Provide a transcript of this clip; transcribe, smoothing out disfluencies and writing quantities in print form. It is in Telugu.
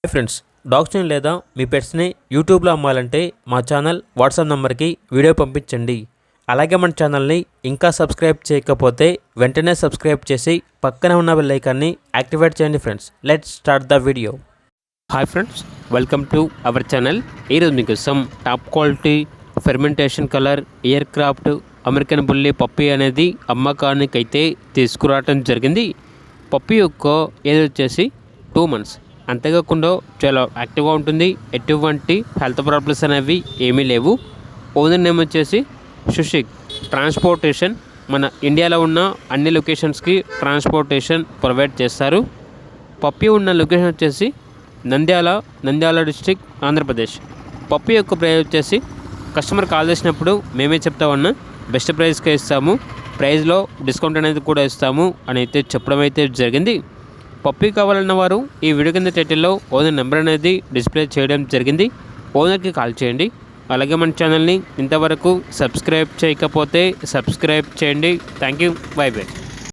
హాయ్ ఫ్రెండ్స్, డాగ్స్ని లేదా మీ పెట్స్ని యూట్యూబ్లో అమ్మాలంటే మా ఛానల్ వాట్సాప్ నెంబర్కి వీడియో పంపించండి. అలాగే మన ఛానల్ని ఇంకా సబ్స్క్రైబ్ చేయకపోతే వెంటనే సబ్స్క్రైబ్ చేసి పక్కనే ఉన్న బెల్ ఐకాన్ని యాక్టివేట్ చేయండి. Friends, let's start the video. Hi friends, welcome to our channel. ఈరోజు మీకోసం top quality fermentation colour air craft American bully puppy అనేది అమ్మకానికి అయితే తీసుకురావడం జరిగింది. పప్పీ యొక్క ఏజ్ వచ్చేసి 2 months. అంతేకాకుండా చాలా యాక్టివ్గా ఉంటుంది. ఎటువంటి హెల్త్ ప్రాబ్లమ్స్ అనేవి ఏమీ లేవు. ఓనర్ నేమ్ వచ్చేసి సుషిక్. ట్రాన్స్పోర్టేషన్ మన ఇండియాలో ఉన్న అన్ని లొకేషన్స్కి ట్రాన్స్పోర్టేషన్ ప్రొవైడ్ చేస్తారు. పప్పీ ఉన్న లొకేషన్ వచ్చేసి నంద్యాల డిస్ట్రిక్ట్, ఆంధ్రప్రదేశ్. పప్పీ యొక్క ప్రైస్ వచ్చేసి కస్టమర్ కాల్ చేసినప్పుడు మేమే చెప్తామన్నా బెస్ట్ ప్రైస్కే ఇస్తాము, ప్రైస్లో డిస్కౌంట్ అనేది కూడా ఇస్తాము అని అయితే చెప్పడం అయితే జరిగింది. పప్పీ కావాలన్న వారు ఈ వీడియో కింద టైటిల్లో ఓనర్ నెంబర్ అనేది డిస్ప్లే చేయడం జరిగింది. ఓనర్కి కాల్ చేయండి. అలాగే మన ఛానల్ని ఇంతవరకు సబ్స్క్రైబ్ చేయకపోతే సబ్స్క్రైబ్ చేయండి. Thank you. By by.